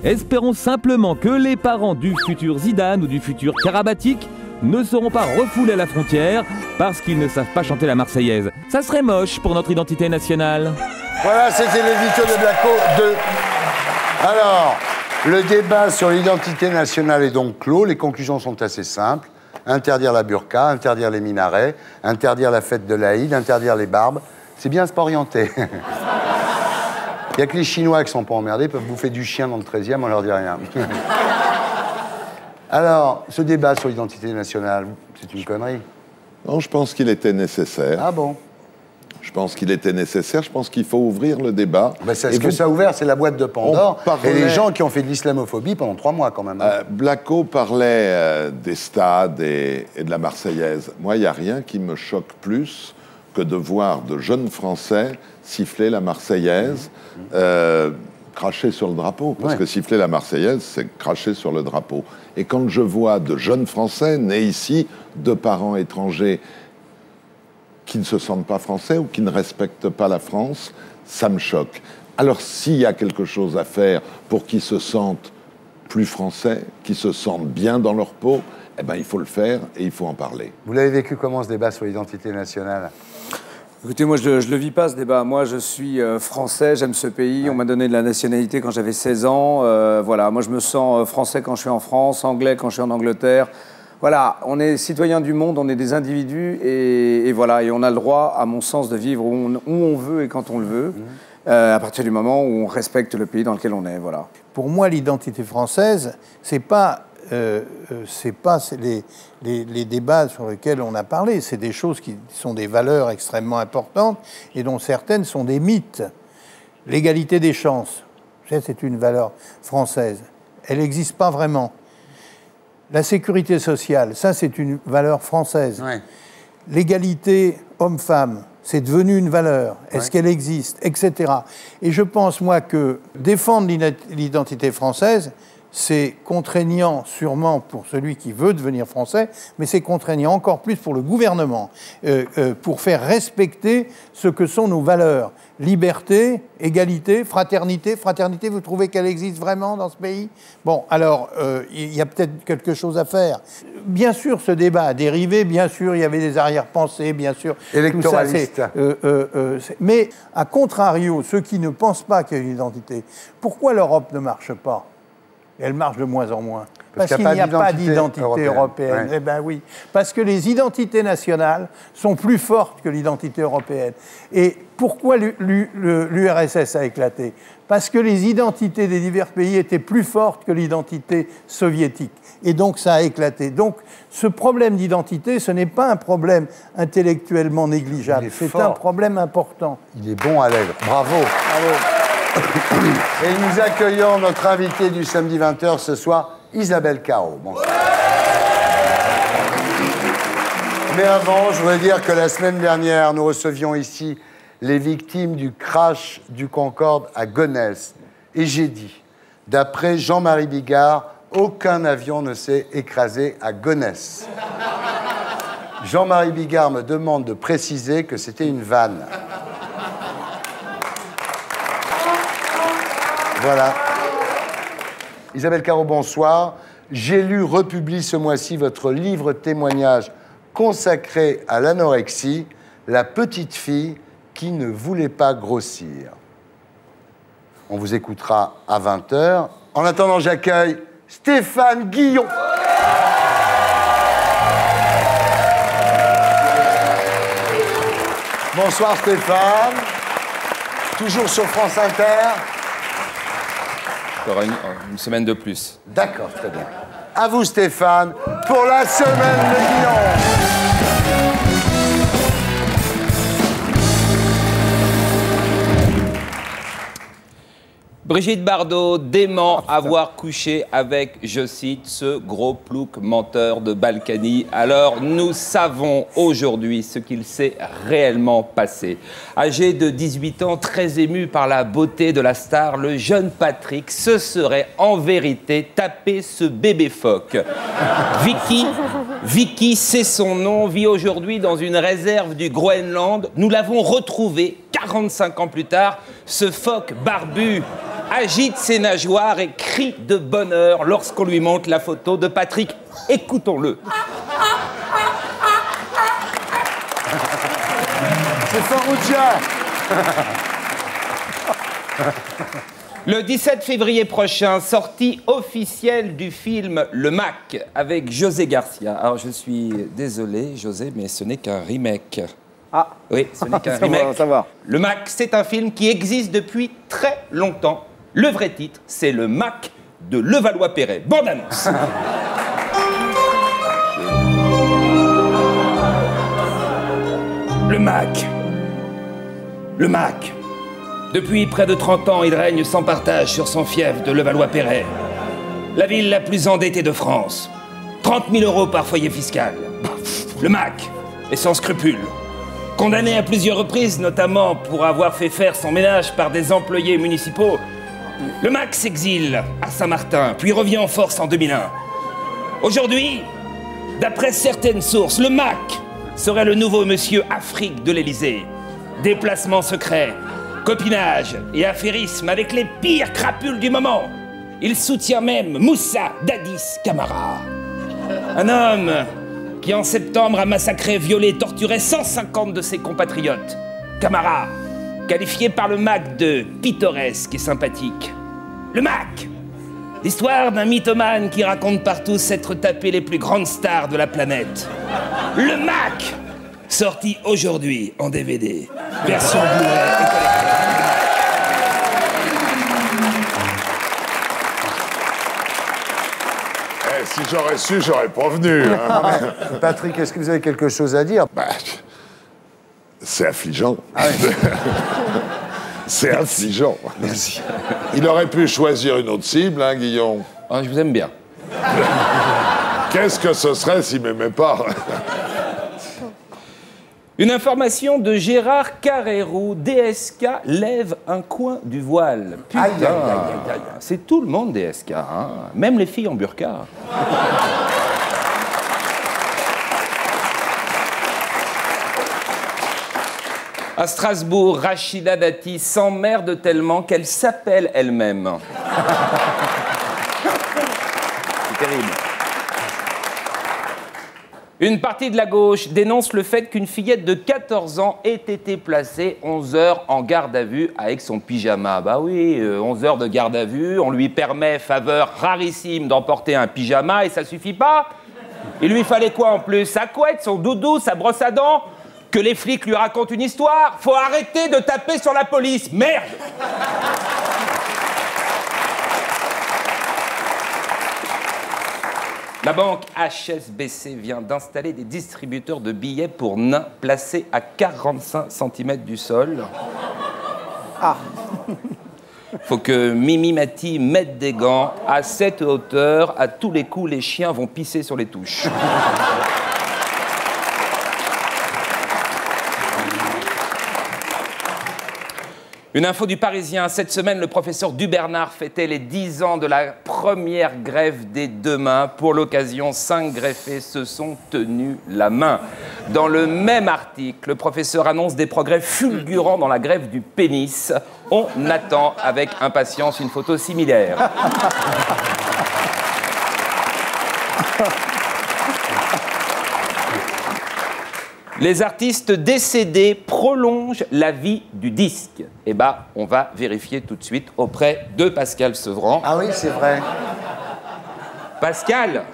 Espérons simplement que les parents du futur Zidane ou du futur Karabatic ne seront pas refoulés à la frontière parce qu'ils ne savent pas chanter la Marseillaise. Ça serait moche pour notre identité nationale. Voilà, c'était l'édito de Blacko 2. Alors, le débat sur l'identité nationale est donc clos. Les conclusions sont assez simples. Interdire la burqa, interdire les minarets, interdire la fête de l'Aïd, interdire les barbes. C'est bien, c'est pas orienté. Il n'y a que les Chinois qui sont pas emmerdés, peuvent bouffer du chien dans le 13e, on leur dit rien. Alors, ce débat sur l'identité nationale, c'est une connerie? Non, je pense qu'il était nécessaire. Ah bon? Je pense qu'il était nécessaire. Je pense qu'il faut ouvrir le débat. Ben ce que ça a ouvert, c'est la boîte de Pandore. Et les gens qui ont fait de l'islamophobie pendant 3 mois, quand même. Blacko parlait des stades et de la Marseillaise. Moi, il n'y a rien qui me choque plus que de voir de jeunes Français siffler la Marseillaise. cracher sur le drapeau. Parce que siffler la Marseillaise, c'est cracher sur le drapeau. Et quand je vois de jeunes Français nés ici, de parents étrangers, qui ne se sentent pas français ou qui ne respectent pas la France, ça me choque. Alors s'il y a quelque chose à faire pour qu'ils se sentent plus français, qu'ils se sentent bien dans leur peau, eh ben, il faut le faire et il faut en parler. Vous l'avez vécu comment, ce débat sur l'identité nationale ? Écoutez, moi, je le vis pas, ce débat. Moi, je suis français, j'aime ce pays. On m'a donné de la nationalité quand j'avais 16 ans. Voilà, moi, je me sens français quand je suis en France, anglais quand je suis en Angleterre. Voilà, on est citoyens du monde, on est des individus et voilà, et on a le droit, à mon sens, de vivre où on veut et quand on le veut, à partir du moment où on respecte le pays dans lequel on est, voilà. Pour moi, l'identité française, c'est pas les débats sur lesquels on a parlé, c'est des choses qui sont des valeurs extrêmement importantes et dont certaines sont des mythes. L'égalité des chances, c'est une valeur française, elle n'existe pas vraiment. La sécurité sociale, ça c'est une valeur française. Ouais. L'égalité homme-femme, c'est devenu une valeur. Est-ce qu'elle existe, etc. Et je pense, moi, que défendre l'identité française, c'est contraignant sûrement pour celui qui veut devenir français, mais c'est contraignant encore plus pour le gouvernement, pour faire respecter ce que sont nos valeurs. Liberté, égalité, fraternité. Fraternité, vous trouvez qu'elle existe vraiment dans ce pays ? Bon, alors, il y a peut-être quelque chose à faire. Bien sûr, ce débat a dérivé, bien sûr, il y avait des arrière-pensées, bien sûr. Électoraliste. Mais, à contrario, ceux qui ne pensent pas qu'il y a une identité, pourquoi l'Europe ne marche pas ? Elle marche de moins en moins. Parce qu'il n'y a pas d'identité européenne. Ouais. Eh bien oui. Parce que les identités nationales sont plus fortes que l'identité européenne. Et pourquoi l'URSS a éclaté ? Parce que les identités des divers pays étaient plus fortes que l'identité soviétique. Et donc ça a éclaté. Donc ce problème d'identité, ce n'est pas un problème intellectuellement négligeable. C'est un problème important. Il est bon à l'œuvre. Bravo. Bravo. Et nous accueillons notre invitée du samedi 20h ce soir, Isabelle Carrot. Bonsoir. Mais avant, je voudrais dire que la semaine dernière, nous recevions ici les victimes du crash du Concorde à Gonesse. Et j'ai dit, d'après Jean-Marie Bigard, aucun avion ne s'est écrasé à Gonesse. Jean-Marie Bigard me demande de préciser que c'était une vanne. Voilà. Isabelle Carrot, bonsoir. J'ai lu, republie ce mois-ci votre livre témoignage consacré à l'anorexie, la petite fille qui ne voulait pas grossir. On vous écoutera à 20h. En attendant, j'accueille Stéphane Guillon. Bonsoir Stéphane. Toujours sur France Inter. Encore une semaine de plus. D'accord, très bien. À vous Stéphane, pour la semaine de Guillon. Brigitte Bardot dément avoir couché avec, je cite, ce gros plouc menteur de Balkany. Alors, nous savons aujourd'hui ce qu'il s'est réellement passé. Âgé de 18 ans, très ému par la beauté de la star, le jeune Patrick se serait en vérité tapé ce bébé phoque. Vicky, c'est son nom, vit aujourd'hui dans une réserve du Groenland. Nous l'avons retrouvé 45 ans plus tard. Ce phoque barbu agite ses nageoires et crie de bonheur lorsqu'on lui montre la photo de Patrick. Écoutons-le. C'est Farouja. Le 17 février prochain, sortie officielle du film Le Mac avec José Garcia. Alors je suis désolé, José, mais ce n'est qu'un remake. Ah oui, ce n'est qu'un remake. Ça va. Le Mac, c'est un film qui existe depuis très longtemps. Le vrai titre, c'est Le Mac de Levallois-Perret. Bande annonce. Le Mac. Le Mac. Depuis près de 30 ans, il règne sans partage sur son fief de Levallois-Perret. La ville la plus endettée de France. 30 000 € par foyer fiscal. Le Mac est sans scrupules. Condamné à plusieurs reprises, notamment pour avoir fait faire son ménage par des employés municipaux, Le MAC s'exile à Saint-Martin, puis revient en force en 2001. Aujourd'hui, d'après certaines sources, le MAC serait le nouveau monsieur Afrique de l'Élysée. Déplacement secret, copinage et affairisme avec les pires crapules du moment. Il soutient même Moussa Dadis Camara. Un homme qui en septembre a massacré, violé, torturé 150 de ses compatriotes. Camara, qualifié par le MAC de pittoresque et sympathique. Le MAC, l'histoire d'un mythomane qui raconte partout s'être tapé les plus grandes stars de la planète. Le MAC, sorti aujourd'hui en DVD, version Blu-ray et collector. Si j'aurais su, j'aurais pas venu. Hein. Patrick, est-ce que vous avez quelque chose à dire? C'est affligeant. Ah oui. C'est affligeant. Merci. Il aurait pu choisir une autre cible, hein, Guillaume? Ah, je vous aime bien. Qu'est-ce que ce serait s'il m'aimait pas? Une information de Gérard Carrérou. DSK lève un coin du voile. Putain, c'est tout le monde DSK, hein. Même les filles en burqa. À Strasbourg, Rachida Dati s'emmerde tellement qu'elle s'appelle elle-même. C'est terrible. Une partie de la gauche dénonce le fait qu'une fillette de 14 ans ait été placée 11 heures en garde à vue avec son pyjama. Bah oui, 11 heures de garde à vue, on lui permet, faveur rarissime, d'emporter un pyjama et ça suffit pas. Il lui fallait quoi en plus? Sa couette, son doudou, sa brosse à dents? Que les flics lui racontent une histoire? Faut arrêter de taper sur la police, merde! La banque HSBC vient d'installer des distributeurs de billets pour nains placés à 45 cm du sol. Ah! Faut que Mimi Mati mette des gants. À cette hauteur, à tous les coups, les chiens vont pisser sur les touches. Une info du Parisien. Cette semaine, le professeur Dubernard fêtait les 10 ans de la première greffe des deux mains. Pour l'occasion, 5 greffés se sont tenus la main. Dans le même article, le professeur annonce des progrès fulgurants dans la greffe du pénis. On attend avec impatience une photo similaire. Les artistes décédés prolongent la vie du disque. Eh ben, on va vérifier tout de suite auprès de Pascal Sevran. Ah oui, c'est vrai. Pascal,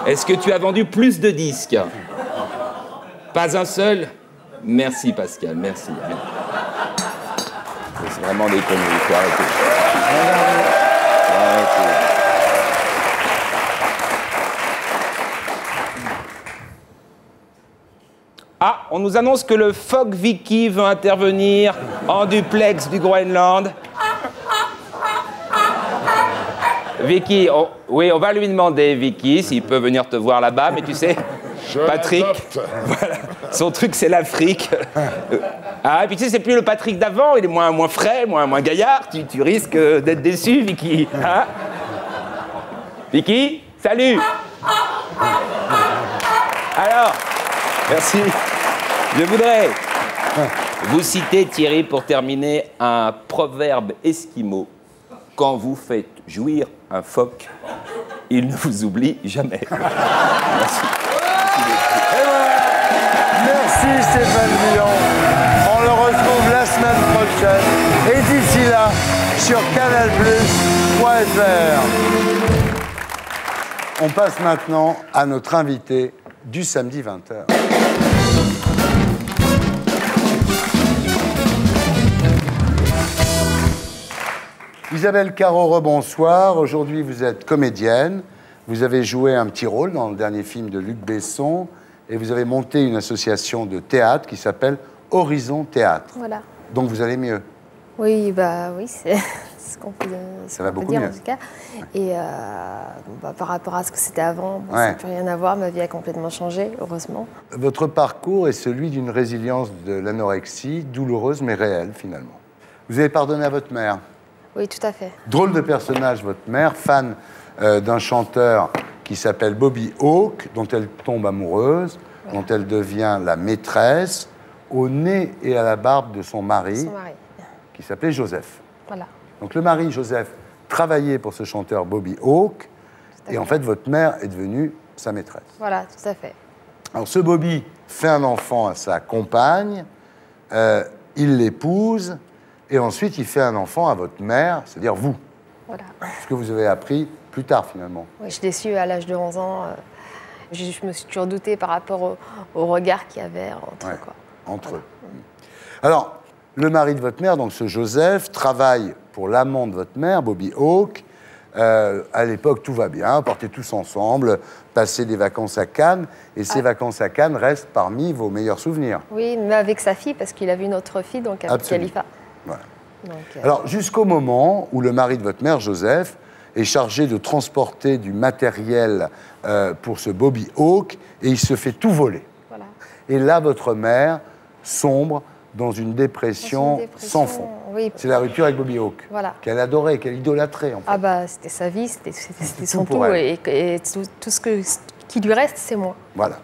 est-ce que tu as vendu plus de disques? Pas un seul? Merci Pascal, merci. C'est vraiment des conneries, il faut arrêter. Ah, on nous annonce que le phoque Vicky veut intervenir en duplex du Groenland. Vicky, oui, on va lui demander, Vicky, s'il peut venir te voir là-bas, mais tu sais, Patrick, voilà, son truc c'est l'Afrique. Ah, et puis tu sais, c'est plus le Patrick d'avant, il est moins frais, moins gaillard, tu risques d'être déçu, Vicky. Hein? Vicky, salut. Alors, merci. Je voudrais vous citer, Thierry, pour terminer, un proverbe esquimau. Quand vous faites jouir un phoque, il ne vous oublie jamais. Merci. Merci Stéphane Villon. On le retrouve la semaine prochaine. Et d'ici là, sur canalplus.fr. On passe maintenant à notre invité du samedi 20h. Isabelle Carreau, rebonsoir. Aujourd'hui, vous êtes comédienne. Vous avez joué un petit rôle dans le dernier film de Luc Besson. Et vous avez monté une association de théâtre qui s'appelle Horizon Théâtre. Voilà. Donc vous allez mieux? Oui, bah oui, c'est ce qu'on peut, ça va beaucoup dire mieux. En tout cas. Et par rapport à ce que c'était avant, ça n'a plus rien à voir. Ma vie a complètement changé, heureusement. Votre parcours est celui d'une résilience de l'anorexie, douloureuse mais réelle finalement. Vous avez pardonné à votre mère? Oui, tout à fait. Drôle de personnage, votre mère, fan d'un chanteur qui s'appelle Bobby Hawke, dont elle tombe amoureuse, dont elle devient la maîtresse, au nez et à la barbe de son mari, qui s'appelait Joseph. Voilà. Donc le mari, Joseph, travaillait pour ce chanteur Bobby Hawke, et en fait, votre mère est devenue sa maîtresse. Voilà, tout à fait. Alors ce Bobby fait un enfant à sa compagne, il l'épouse, et ensuite il fait un enfant à votre mère, c'est-à-dire vous. Voilà. Ce que vous avez appris plus tard, finalement. Oui, je l'ai su à l'âge de 11 ans. Je me suis toujours doutée par rapport au regard qu'il y avait entre eux. Quoi. Entre eux. Alors, le mari de votre mère, donc ce Joseph, travaille pour l'amant de votre mère, Bobby Hawke. À l'époque, tout va bien, partez tous ensemble, passez des vacances à Cannes, et ces vacances à Cannes restent parmi vos meilleurs souvenirs. Oui, mais avec sa fille, parce qu'il avait une autre fille, donc avec Khalifa. Voilà. Donc, alors, jusqu'au moment où le mari de votre mère, Joseph, est chargé de transporter du matériel pour ce Bobby Hawke, et il se fait tout voler. Voilà. Et là, votre mère sombre dans une dépression sans fond. Oui. C'est la rupture avec Bobby Hawke, voilà. Qu'elle adorait, qu'elle idolâtrait, en fait. Ah bah, c'était sa vie, c'était son tout, et tout ce qui lui reste, c'est moi. Voilà.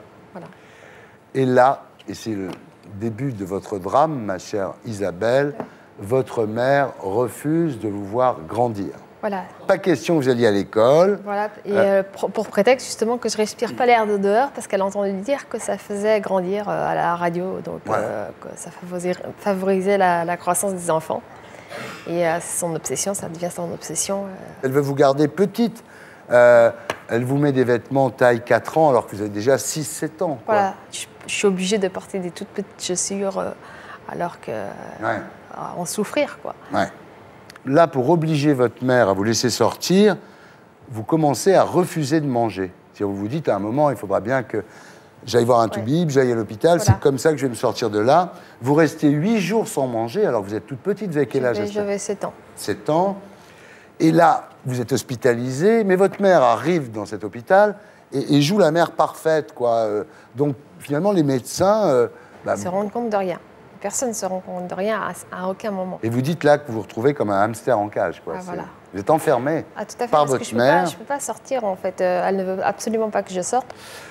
Et là, et c'est le début de votre drame, ma chère Isabelle, votre mère refuse de vous voir grandir. Voilà. Pas question que vous alliez à l'école. Voilà, et pour prétexte justement que je respire pas l'air de dehors, parce qu'elle a entendu dire que ça faisait grandir à la radio, donc que ça favorisait la croissance des enfants. Et c'est son obsession, ça devient son obsession. Elle veut vous garder petite. Elle vous met des vêtements taille 4 ans alors que vous avez déjà 6-7 ans. Quoi. Voilà, je suis obligée de porter des toutes petites chaussures alors que... en souffrir, quoi. Ouais. Là, pour obliger votre mère à vous laisser sortir, vous commencez à refuser de manger. Vous vous dites, à un moment, il faudra bien que j'aille voir un toubib, j'aille à l'hôpital, c'est comme ça que je vais me sortir de là. Vous restez 8 jours sans manger, alors que vous êtes toute petite, vous avez quel âge? J'avais 7 ans. 7 ans. Et là, vous êtes hospitalisé, mais votre mère arrive dans cet hôpital et joue la mère parfaite, quoi. Donc, finalement, les médecins... se rendent compte de rien. Personne ne se rend compte de rien à aucun moment. Et vous dites là que vous vous retrouvez comme un hamster en cage, quoi. Voilà. Vous êtes enfermé tout à fait, par votre mère. Je ne peux pas sortir, en fait. Elle ne veut absolument pas que je sorte.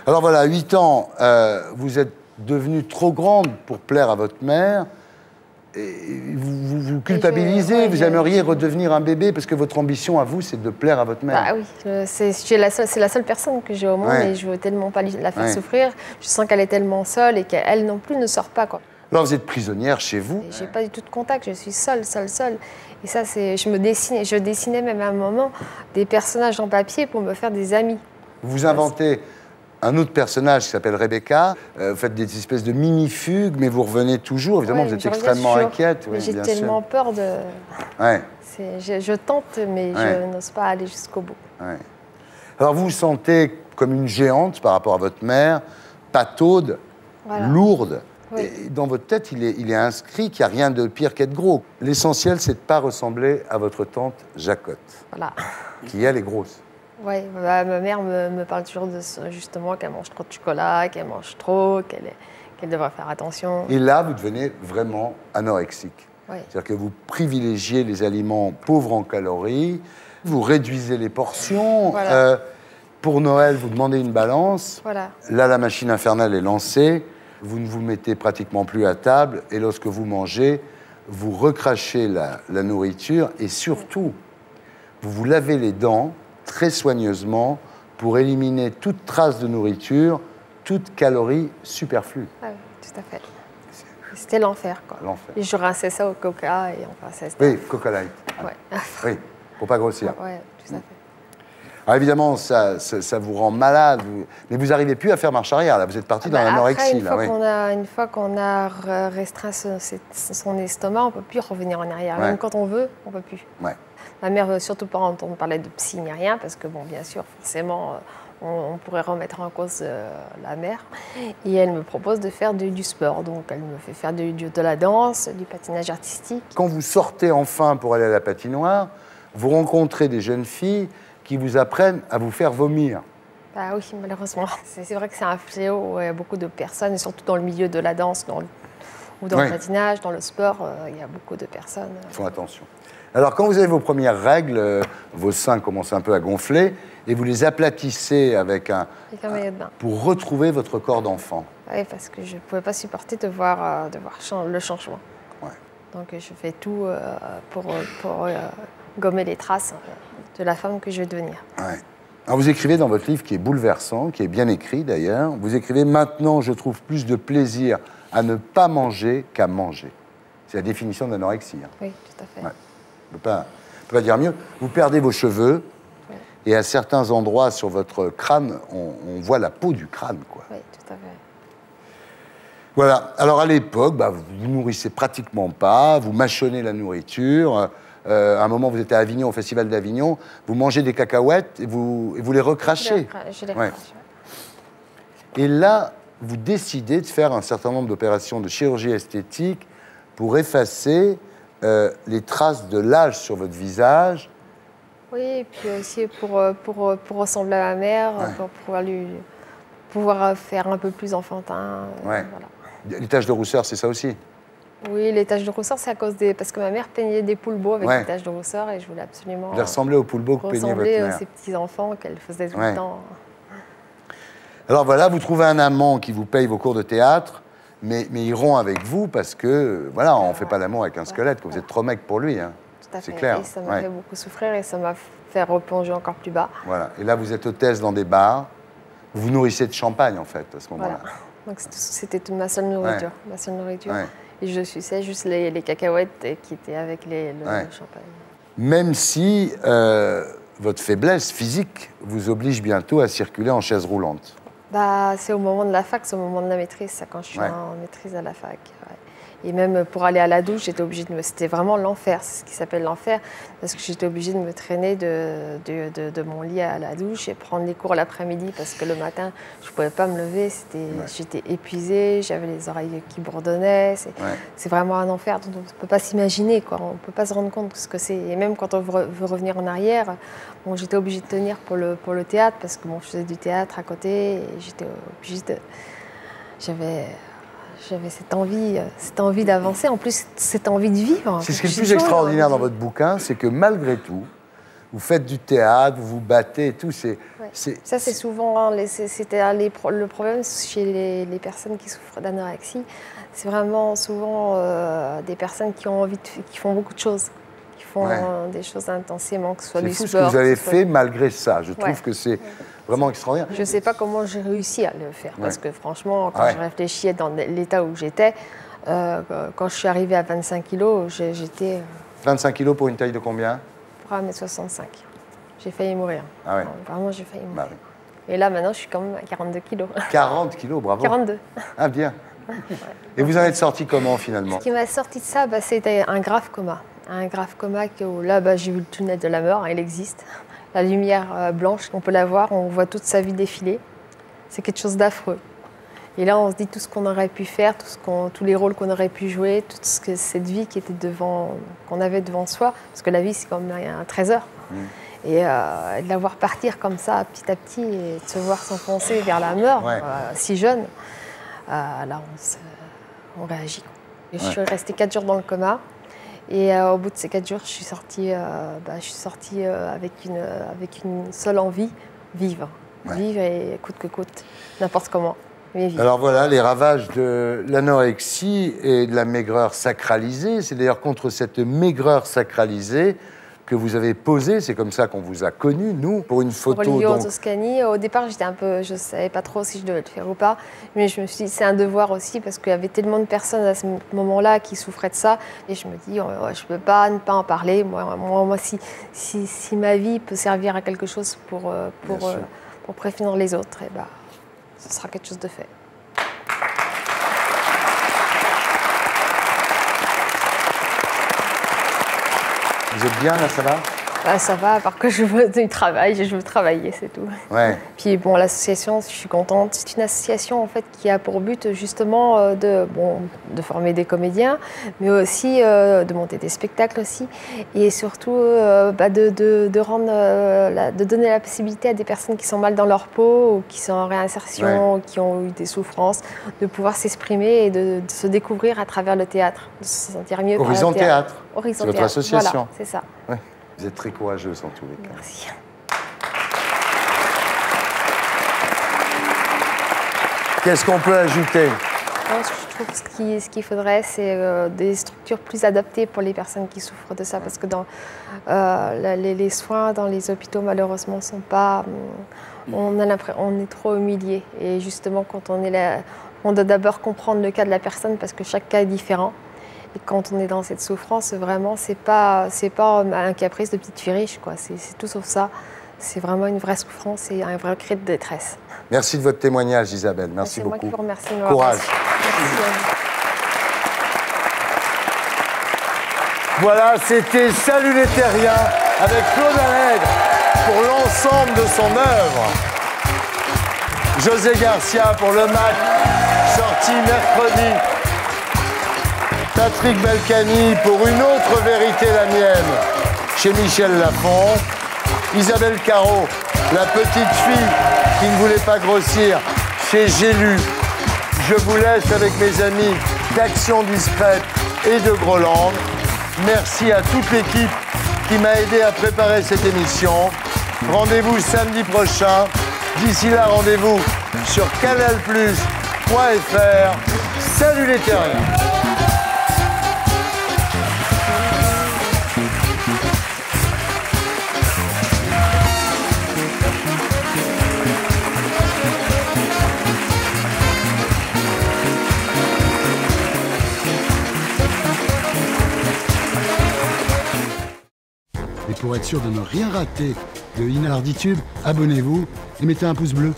Alors voilà, à 8 ans, vous êtes devenue trop grande pour plaire à votre mère. Et vous culpabilisez, vous aimeriez redevenir un bébé parce que votre ambition à vous, c'est de plaire à votre mère. Ah oui, c'est la seule personne que j'ai au monde et je veux tellement pas la faire souffrir. Je sens qu'elle est tellement seule et qu'elle non plus ne sort pas, quoi. Alors vous êtes prisonnière chez vous. J'ai pas du tout de contact, je suis seule. Et ça, je dessinais même à un moment des personnages en papier pour me faire des amis. Vous inventez un autre personnage qui s'appelle Rebecca. Vous faites des espèces de mini-fugues, mais vous revenez toujours. Évidemment, vous êtes extrêmement inquiète. Mais j'ai tellement peur de... Je tente, mais je n'ose pas aller jusqu'au bout. Alors vous vous sentez comme une géante par rapport à votre mère, pataude, lourde. Et dans votre tête, il est inscrit qu'il n'y a rien de pire qu'être gros. L'essentiel, c'est de ne pas ressembler à votre tante Jacotte, qui, elle, est grosse. Oui, ma mère me parle toujours de justement qu'elle mange trop de chocolat, qu'elle mange trop, qu'elle devrait faire attention. Et là, vous devenez vraiment anorexique. C'est-à-dire que vous privilégiez les aliments pauvres en calories, vous réduisez les portions. Pour Noël, vous demandez une balance. Là, la machine infernale est lancée. Vous ne vous mettez pratiquement plus à table et lorsque vous mangez, vous recrachez la nourriture et surtout, vous vous lavez les dents très soigneusement pour éliminer toute trace de nourriture, toute calorie superflue. Ah oui, tout à fait. C'était l'enfer, quoi. L'enfer. Et je rinçais ça au coca et enfin, oui, Coca Light. Oui, pour pas grossir. Oui, tout à fait. Alors évidemment, ça vous rend malade, mais vous n'arrivez plus à faire marche arrière, là. Vous êtes parti dans l'anorexie. Une fois qu'on a restreint son estomac, on ne peut plus revenir en arrière. Même quand on veut, on ne peut plus. Ma mère ne veut surtout pas entendre parler de psy ni rien, parce que, bon, bien sûr, forcément, on pourrait remettre en cause la mère. Et elle me propose de faire du sport. Donc, elle me fait faire de la danse, du patinage artistique. Quand vous sortez enfin pour aller à la patinoire, vous rencontrez des jeunes filles qui vous apprennent à vous faire vomir. Ah oui, malheureusement. C'est vrai que c'est un fléau. Il y a beaucoup de personnes, et surtout dans le milieu de la danse ou dans le patinage, dans le sport, il y a beaucoup de personnes. Font attention. Alors, quand vous avez vos premières règles, vos seins commencent un peu à gonfler, et vous les aplatissez avec un maillot de bain. Pour retrouver votre corps d'enfant. Oui, parce que je ne pouvais pas supporter de voir le changement. Ouais. Donc, je fais tout pour gommer les traces de la femme que je veux devenir. Ouais. Alors, vous écrivez dans votre livre, qui est bouleversant, qui est bien écrit d'ailleurs, vous écrivez « Maintenant, je trouve plus de plaisir à ne pas manger qu'à manger ». C'est la définition de l'anorexie. Hein. Oui, tout à fait. Ouais. On ne peut pas dire mieux. Vous perdez vos cheveux, ouais. Et à certains endroits sur votre crâne, on voit la peau du crâne, quoi. Oui, tout à fait. Voilà. Alors, à l'époque, vous nourrissez pratiquement pas, vous mâchonnez la nourriture. À un moment, vous étiez à Avignon, au Festival d'Avignon, vous mangez des cacahuètes et vous les recrachez. Je les recrache. Et là, vous décidez de faire un certain nombre d'opérations de chirurgie esthétique pour effacer les traces de l'âge sur votre visage. Oui, et puis aussi pour ressembler à ma mère, pour pouvoir faire un peu plus enfantin. Ouais. Voilà. Les taches de rousseur, c'est ça aussi? Oui, les taches de rousseur, c'est à cause parce que ma mère peignait des poulbeaux avec des taches de rousseur et je voulais absolument ressembler aux poulbeaux que peignait votre mère. Ressembler à ses petits-enfants qu'elle faisait tout le temps. Alors voilà, vous trouvez un amant qui vous paye vos cours de théâtre, mais il rompt avec vous parce que, voilà, on ne fait pas l'amour avec un squelette, que vous êtes trop mec pour lui. Hein. Tout à fait. C'est clair. Et ça m'a fait beaucoup souffrir et ça m'a fait replonger encore plus bas. Voilà. Et là, vous êtes hôtesse dans des bars. Vous vous nourrissez de champagne, en fait, à ce moment-là. Voilà. Donc c'était toute ma seule nourriture. Ouais. Ma seule nourriture. Ouais. Et je suçais juste les cacahuètes qui étaient avec le champagne. Même si votre faiblesse physique vous oblige bientôt à circuler en chaise roulante. C'est au moment de la fac, c'est au moment de la maîtrise, ça, quand je suis en maîtrise à la fac. Ouais. Et même pour aller à la douche, j'étais obligée de C'était vraiment l'enfer, c'est ce qui s'appelle l'enfer, parce que j'étais obligée de me traîner de mon lit à la douche et prendre les cours l'après-midi, parce que le matin, je ne pouvais pas me lever, j'étais épuisée, j'avais les oreilles qui bourdonnaient. C'est vraiment un enfer dont on ne peut pas s'imaginer, quoi. On ne peut pas se rendre compte de ce que c'est. Et même quand on veut revenir en arrière, j'étais obligée de tenir pour le théâtre, parce que je faisais du théâtre à côté, et j'étais obligée de... J'avais cette envie d'avancer, en plus cette envie de vivre. C'est ce qui est le plus extraordinaire dans votre bouquin, c'est que malgré tout, vous faites du théâtre, vous vous battez et tout. Ça, c'est souvent le problème chez les personnes qui souffrent d'anorexie. C'est vraiment souvent des personnes qui ont qui font beaucoup de choses, qui font des choses intensément, que ce soit du sport. C'est fou ce que vous avez fait malgré ça. Je trouve que c'est vraiment extraordinaire. Je ne sais pas comment j'ai réussi à le faire, parce que franchement, quand je réfléchis dans l'état où j'étais, quand je suis arrivée à 25 kilos, j'étais... 25 kilos pour une taille de combien? Pour 1m65. J'ai failli mourir. Ah ouais. Vraiment, j'ai failli mourir. Et là, maintenant, je suis quand même à 42 kilos. 40 kilos, bravo. 42. Ah, bien. Et vous en êtes sorti comment, finalement? Ce qui m'a sorti de ça, c'était un grave coma. Un grave coma que là, j'ai vu le tunnel de la mort, il existe. La lumière blanche, on peut la voir, on voit toute sa vie défiler. C'est quelque chose d'affreux. Et là, on se dit tout ce qu'on aurait pu faire, tous les rôles qu'on aurait pu jouer, toute cette vie qui était qu'on avait devant soi. Parce que la vie, c'est comme un trésor. Et de la voir partir comme ça, petit à petit, et de se voir s'enfoncer vers la mort, si jeune, là, on réagit. Et je suis restée 4 jours dans le coma. Et au bout de ces 4 jours, je suis sortie avec une seule envie, vivre. Vivre et coûte que coûte, n'importe comment, mais vivre. Alors voilà, les ravages de l'anorexie et de la maigreur sacralisée. C'est d'ailleurs contre cette maigreur sacralisée que vous avez posé, c'est comme ça qu'on vous a connu, nous, pour une photo. Pour Olivier Toscani, au départ, je ne savais pas trop si je devais le faire ou pas, mais je me suis dit, c'est un devoir aussi, parce qu'il y avait tellement de personnes à ce moment-là qui souffraient de ça, et je me dis, je ne peux pas ne pas en parler. Moi si ma vie peut servir à quelque chose pour prévenir les autres, ce sera quelque chose de fait. Vous êtes bien, là, ça va? Bah, ça va, à part que je veux du travail, je veux travailler, c'est tout. Ouais. Puis bon, l'association, je suis contente. C'est une association en fait qui a pour but justement de former des comédiens, mais aussi de monter des spectacles aussi, et surtout de donner la possibilité à des personnes qui sont mal dans leur peau ou qui sont en réinsertion, ou qui ont eu des souffrances, de pouvoir s'exprimer et de se découvrir à travers le théâtre, de se sentir mieux. Horizon Théâtre. Horizon C'est votre Théâtre. association. Voilà, c'est ça. Ouais. Vous êtes très courageuse en tous les cas. Merci. Qu'est-ce qu'on peut ajouter? Je trouve que ce qu'il faudrait, c'est des structures plus adaptées pour les personnes qui souffrent de ça, parce que dans les soins dans les hôpitaux, malheureusement, sont pas. On est trop humilié. Et justement, quand on est là, on doit d'abord comprendre le cas de la personne, parce que chaque cas est différent. Et quand on est dans cette souffrance, vraiment, c'est pas un caprice de petite fille riche, quoi. C'est tout sauf ça. C'est vraiment une vraie souffrance et un vrai cri de détresse. Merci de votre témoignage, Isabelle. Merci beaucoup. C'est moi qui vous remercie. Courage. Voilà, c'était Salut les Terriens avec Claude Allègre pour l'ensemble de son œuvre. José Garcia pour Le Mac, sorti mercredi. Patrick Balkany pour Une autre vérité, la mienne, chez Michel Lafon. Isabelle Carreau, la petite fille qui ne voulait pas grossir, chez J'ai lu. Je vous laisse avec mes amis d'Action Discrète et de Groland. Merci à toute l'équipe qui m'a aidé à préparer cette émission. Rendez-vous samedi prochain. D'ici là, rendez-vous sur canalplus.fr. Salut les terriens! Et pour être sûr de ne rien rater de Inarditube, abonnez-vous et mettez un pouce bleu.